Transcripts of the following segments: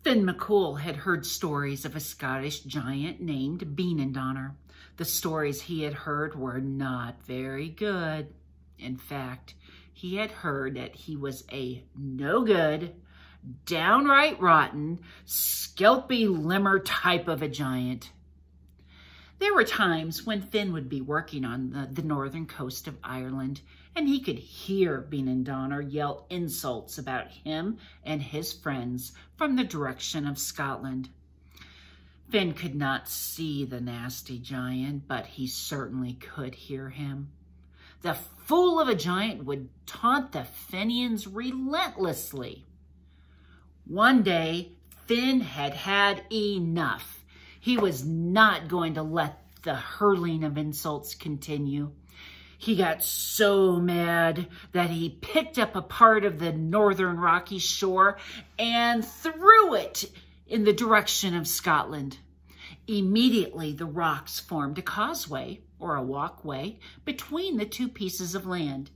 Finn McCool had heard stories of a Scottish giant named Benandonner. The stories he had heard were not very good. In fact, he had heard that he was a no-good, downright rotten, skelpy limmer type of a giant. There were times when Finn would be working on the northern coast of Ireland, and he could hear Benandonner yell insults about him and his friends from the direction of Scotland. Finn could not see the nasty giant, but he certainly could hear him. The fool of a giant would taunt the Fenians relentlessly. One day, Finn had had enough. He was not going to let the hurling of insults continue. He got so mad that he picked up a part of the northern rocky shore and threw it in the direction of Scotland. Immediately, the rocks formed a causeway, or a walkway, between the two pieces of land,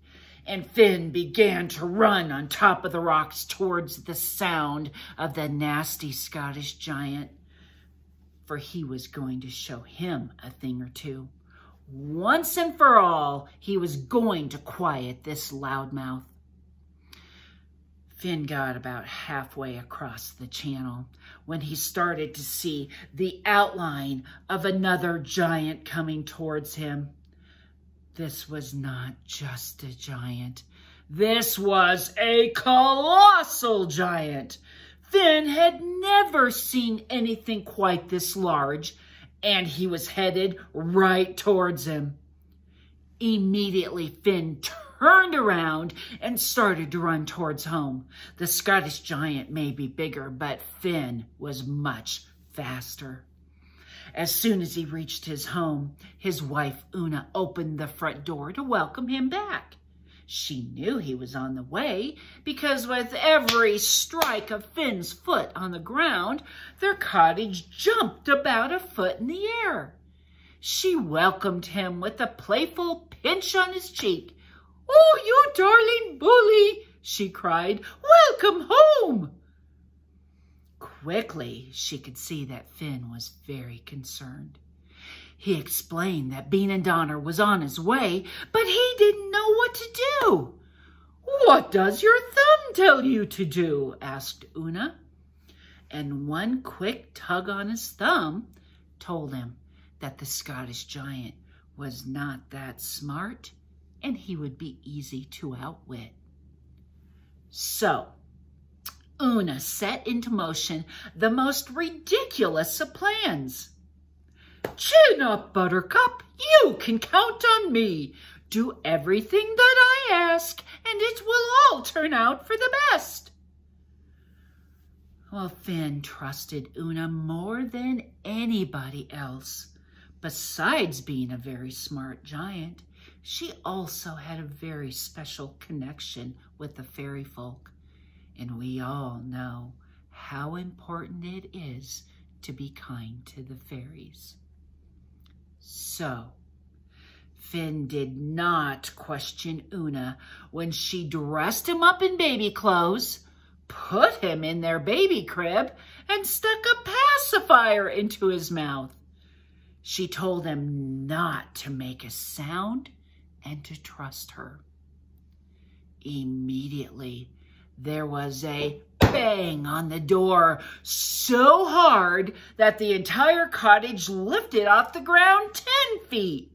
and Finn began to run on top of the rocks towards the sound of the nasty Scottish giant, for he was going to show him a thing or two. Once and for all, he was going to quiet this loudmouth. Finn got about halfway across the channel when he started to see the outline of another giant coming towards him. This was not just a giant. This was a colossal giant. Finn had never seen anything quite this large, and he was headed right towards him. Immediately, Finn turned around and started to run towards home. The Scottish giant may be bigger, but Finn was much faster. As soon as he reached his home, his wife Una opened the front door to welcome him back. She knew he was on the way because with every strike of Finn's foot on the ground, their cottage jumped about a foot in the air. She welcomed him with a playful pinch on his cheek. "Oh, you darling bully," she cried. "Welcome home." Quickly, she could see that Finn was very concerned. He explained that Benandonner was on his way, but he didn't know what to do. "What does your thumb tell you to do?" asked Una. And one quick tug on his thumb told him that the Scottish giant was not that smart and he would be easy to outwit. So, Una set into motion the most ridiculous of plans. "Chin up, Buttercup. You can count on me. Do everything that I ask, and it will all turn out for the best." Well, Finn trusted Una more than anybody else. Besides being a very smart giant, she also had a very special connection with the fairy folk. And we all know how important it is to be kind to the fairies. So, Finn did not question Una when she dressed him up in baby clothes, put him in their baby crib, and stuck a pacifier into his mouth. She told him not to make a sound and to trust her. Immediately, there was a bang on the door so hard that the entire cottage lifted off the ground 10 feet.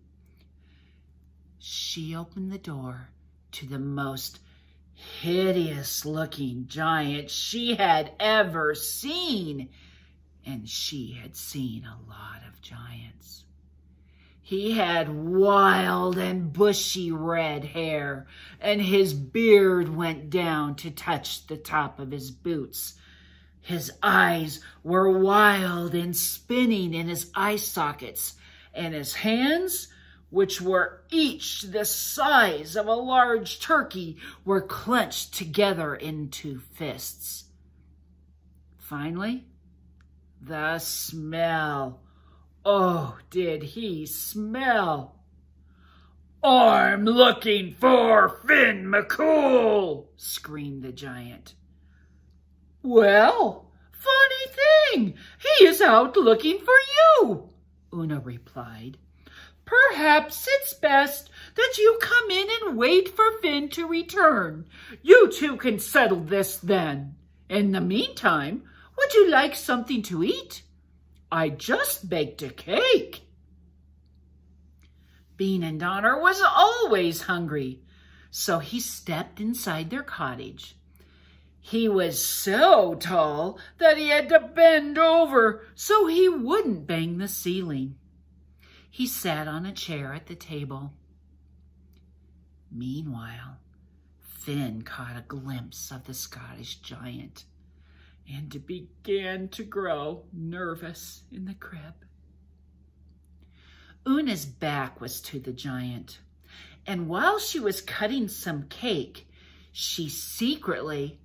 She opened the door to the most hideous-looking giant she had ever seen, and she had seen a lot of giants. He had wild and bushy red hair, and his beard went down to touch the top of his boots. His eyes were wild and spinning in his eye sockets, and his hands, which were each the size of a large turkey, were clenched together into fists. Finally, the smell. Oh, did he smell! "I'm looking for Finn McCool!" screamed the giant. "Well, funny thing. He is out looking for you, Una replied. Perhaps it's best that you come in and wait for Finn to return. You two can settle this then. In the meantime, would you like something to eat? I just baked a cake. Benandonner was always hungry, so he stepped inside their cottage. He was so tall that he had to bend over so he wouldn't bang the ceiling. He sat on a chair at the table. Meanwhile, Finn caught a glimpse of the Scottish giant and began to grow nervous in the crib. Una's back was to the giant, and while she was cutting some cake, she secretly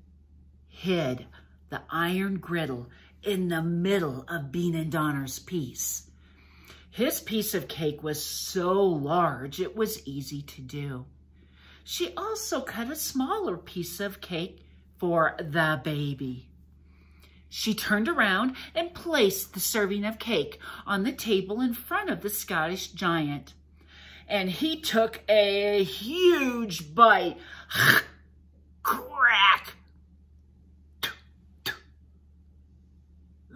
hid the iron griddle in the middle of Benandonner's piece. His piece of cake was so large it was easy to do. She also cut a smaller piece of cake for the baby. She turned around and placed the serving of cake on the table in front of the Scottish giant. And he took a huge bite. Crack!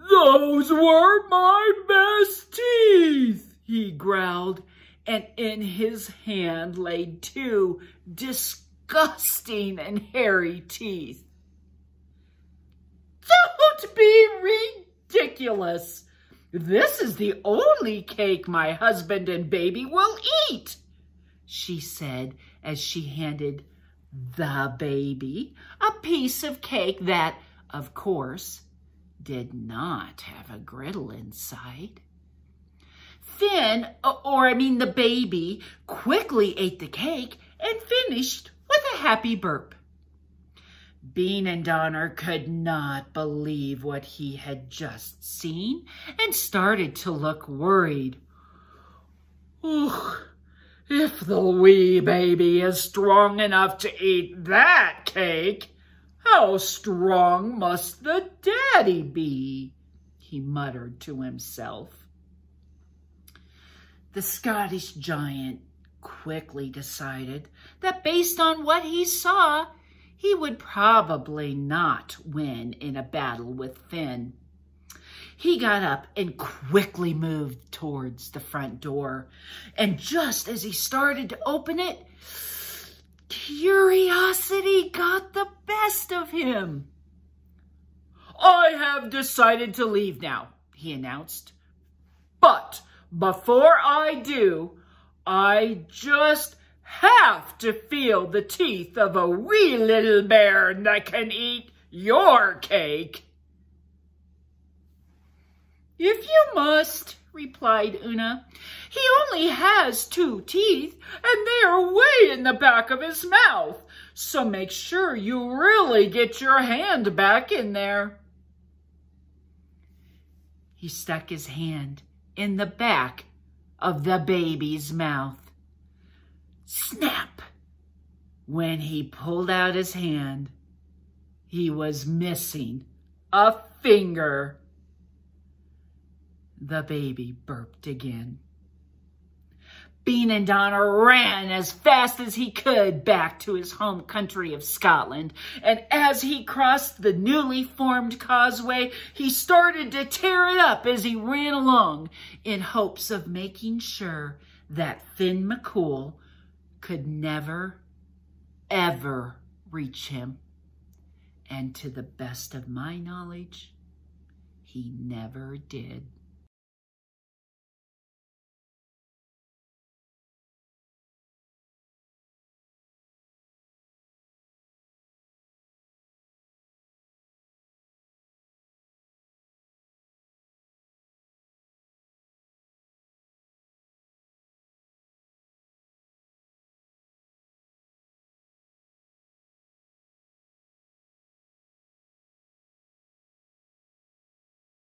Those were my best teeth, he growled, and in his hand lay 2 disgusting and hairy teeth. Don't be ridiculous. This is the only cake my husband and baby will eat, she said as she handed the baby a piece of cake that, of course, did not have a griddle inside. Finn, the baby, quickly ate the cake and finished with a happy burp. Benandonner could not believe what he had just seen and started to look worried. If the wee baby is strong enough to eat that cake, how strong must the daddy be? He muttered to himself. The Scottish giant quickly decided that based on what he saw, he would probably not win in a battle with Finn. He got up and quickly moved towards the front door. And just as he started to open it, curiosity got the best of him. I have decided to leave now, he announced. But before I do, I just have to feel the teeth of a wee little bear that can eat your cake. If you must, replied Una. He only has 2 teeth, and they are way in the back of his mouth, so make sure you really get your hand back in there. He stuck his hand in the back of the baby's mouth. Snap! When he pulled out his hand, he was missing a finger. The baby burped again. Benandonner ran as fast as he could back to his home country of Scotland, and as he crossed the newly formed causeway, he started to tear it up as he ran along in hopes of making sure that Finn McCool could never, ever reach him. And to the best of my knowledge, he never did.